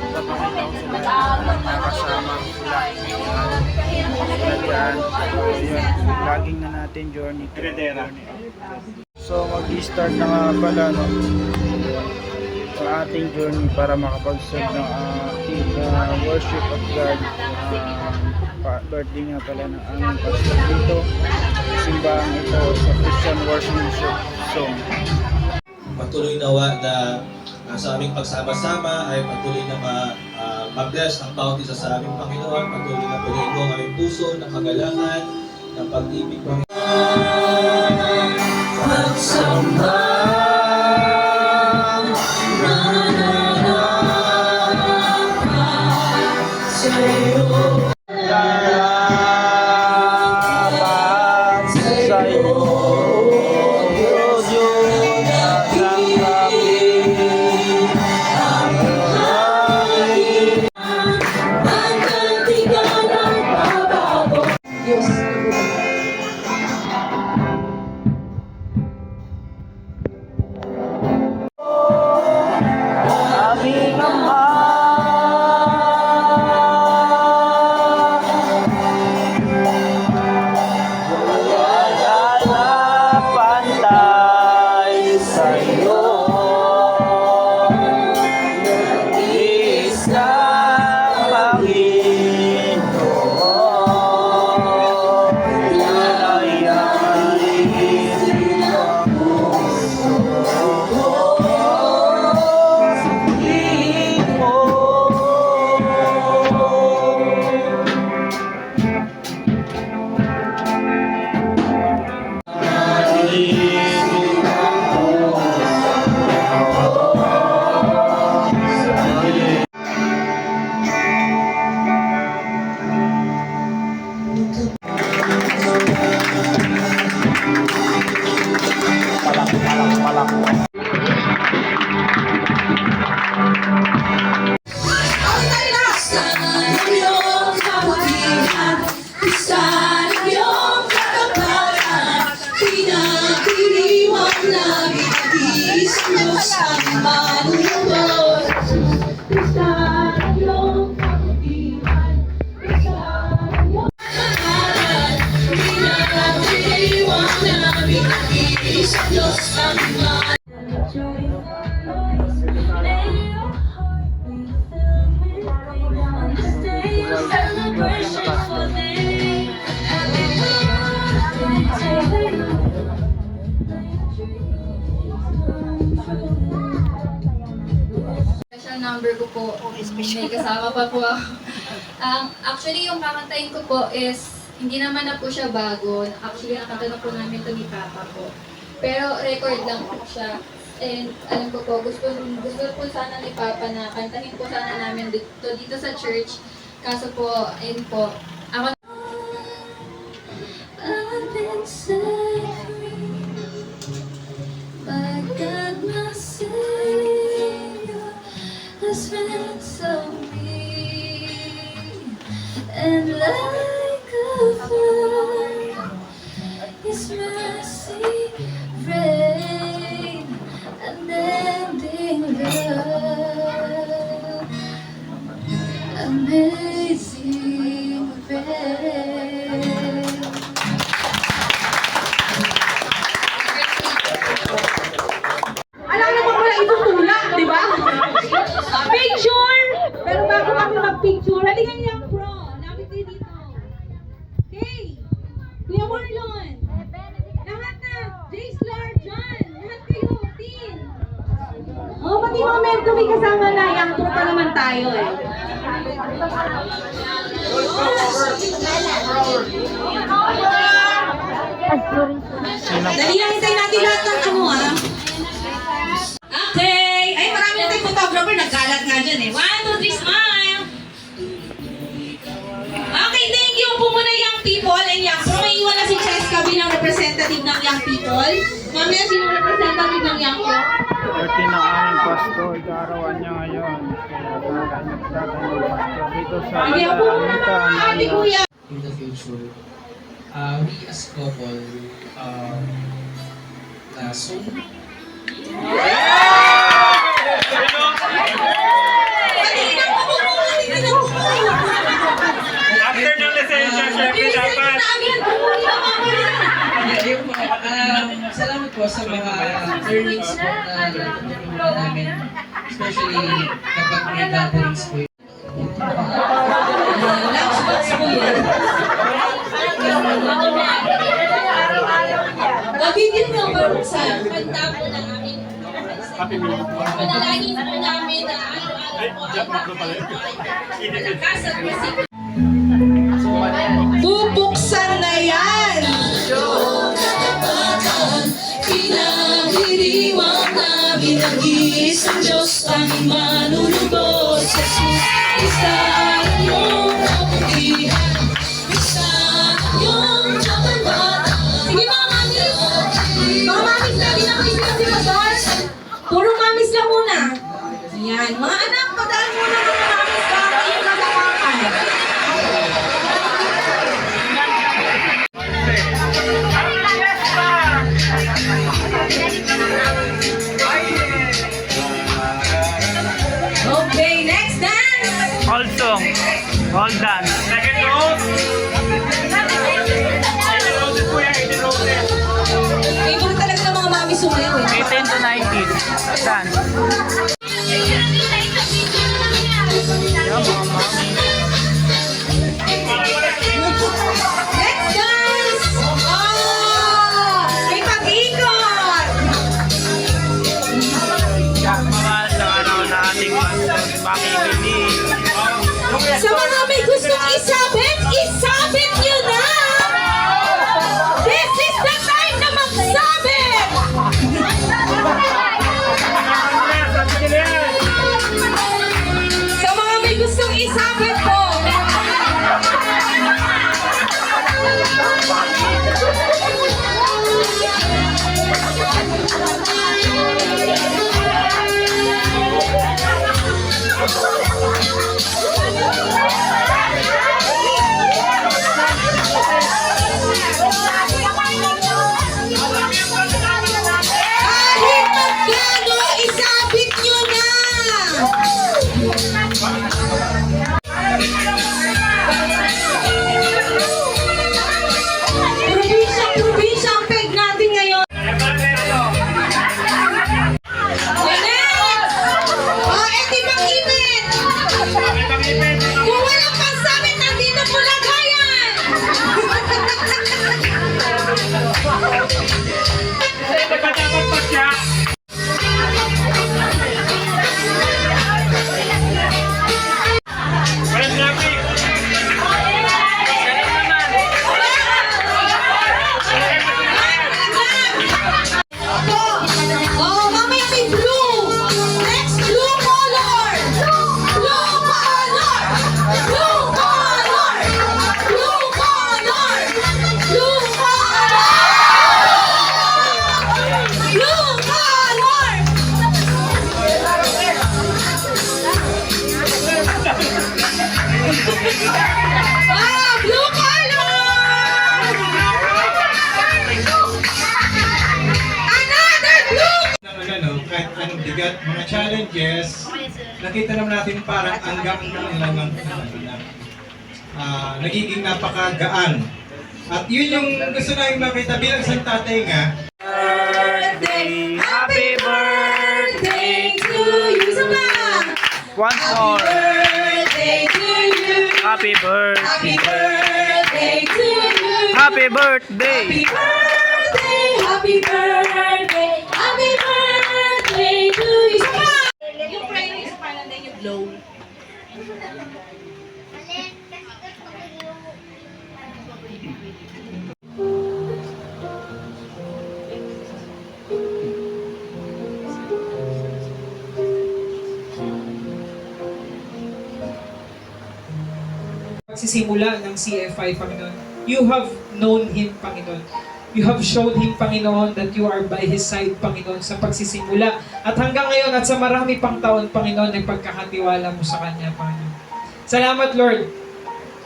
Papakita ko sila nakasama sila. Sila dyan. Ayun, vlogging na natin journey. So mag-start na nga pala no, sa ating journey para makapag-serve ng ating worship of God. Birthday nga pala ng aming pastor dito. Simbahan ito sa Christian Worship Zone. Patuloy nawa na sa aming pagsama-sama ay patuloy na ma-bless ang bawat isa sa aming Panginoon. Patuloy na punin ko ang aming puso ng kagalangan, ng pag-ibig ng pagsama. Number ko po, may kasama pa po ako. Actually, yung kakantayin ko po is, hindi naman na po siya bago. Actually, nakanta na po namin ito ni Papa po. Pero record lang po siya. And alam ko po, gusto po sana ni Papa na kantahin po sana namin dito sa church. Kaso po, ayun po, ako I've been set free by God my Savior has ransomed me, and like a flood His mercy rain, unending love, amazing grace. Alam naman wala itutulak, di ba? Picture! Pero bago kami mag-picture, halika niyo ang pro. Lapit kayo dito. Okay. Kuya Marlon. Lahat na. Jace, Lord, John. Lahat kayo. Team. Oh, pati mga medyo may kasama na. Yang pro pa naman tayo eh. Dali lang, hintayin natin lahat ng ano ah. Okay! Ay, marami na tayong photographer. Nagkalat nga dyan eh. 1, 2, 3, smile! Okay, thank you po muna Young People and Young Pro. May iwan na si Cheska bilang representative ng Young People. Mamaya, sino representative ng Young Pro? 13 na aming pastor, kaarawan niya ngayon. Kaya nagtatanong ng pastor dito sa Hindi po muna mga ate kuya. In the future, we as couple, soon, namin. Especially kapag may gatherings po. Lunchbox po yan. Mabigyan mo ba sa kanta po ng aming panalangin po namin na araw-araw po ay malakas at masik. Bubuksan na yan! Pinahiriwang namin ang isang Diyos ang manunubos sa isa yung kapatihan, isa yung kapatid. Sige mga mamis! Mga mamis, lagi na kayo si Pastor. Puro mamis lang muna. Yan. Mga anak, padaan muna ng mga mamis para kayo natawakan. Okay, next dance! All song, all dance. Favorite talaga ng mga mami sumayaw eh. 18 to 90s. Dance. Yan, mga mami. Next dance! May pag-ikot! Yan, mga sa ano na ating makikinig. Sa mga may gustong isabit, isabit nyo na! This is the time na magsabit! Sa mga may gustong isabit po, kahit magkano, isabit nyo na! Probinsya ang peg natin ngayon. Next! Edi Pang-ipit! Kung walang pagsabit, nandito po lagayan! Oh, mamaya may blue! Next, blue color! Blue color! Blue color! Blue color! Blue color! Blue color! Blue color! Another blue! Ano, kahit anong bigat, mga challenges, nakita naman natin parang hanggang lang ang nagiging napakagaan. At yun yung gusto namin makita bilang isang tatay nga. Happy birthday to you! Sama! once more. Birthday to you! Happy birthday. Happy birthday to you! Happy birthday. Happy birthday! Happy birthday! Happy birthday to you! Sama! Yung prayer is parang din yung blow. Pagsisimula ng CFI, Panginoon, you have known Him, Panginoon. You have showed Him, Panginoon, that you are by His side, Panginoon, sa pagsisimula. At hanggang ngayon at sa marami pang taon, Panginoon, ay pagkakatiwala mo sa Kanya, Panginoon. Salamat, Lord.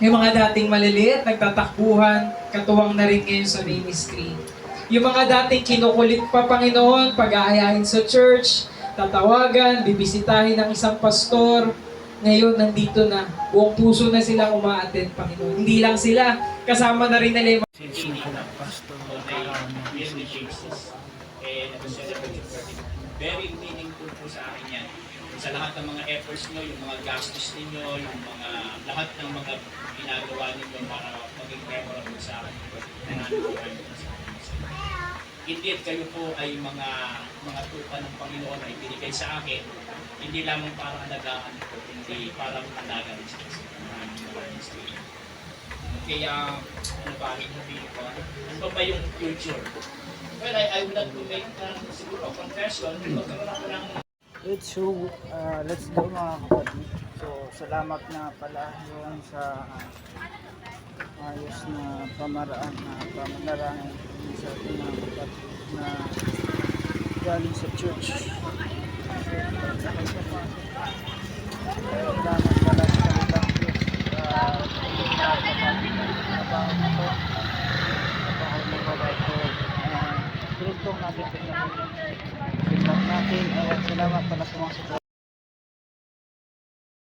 Yung mga dating maliliit, nagtatakbuhan, katuwang na rin ngayon sa ministry. Yung mga dating kinukulit pa, Panginoon, pag-aayain sa church, tatawagan, bibisitahin ng isang pastor, ngayon nandito na, buong puso na silang uma-attend, Panginoon. Hindi lang sila, kasama na rin nila yung very meaningful po sa akin yan. Sa lahat ng mga efforts nyo, yung mga gastos ninyo, yung mga lahat ng mga ginagawa ninyo para maging memorable sa akin. Indeed, kayo po ay mga tupa ng Panginoon na ibinigay sa akin, hindi lamang para alagaan ko, hindi para alaga rin sa akin. Kaya, ano ba rin sabihin ko? Ano ba yung future? Well, I would like to make siguro a confession. Magkaroon ako ng Let's go mga kapatid. So, salamat na pala yun sa ayos na pamaraan na pamamaraan sa ating mga kapatid na galing sa church. So, salamat pala sa kalitang Diyos sa trabaho na to. Trabaho na pala ito. Tulong natin tingnan natin. Salamat pala sa mga support.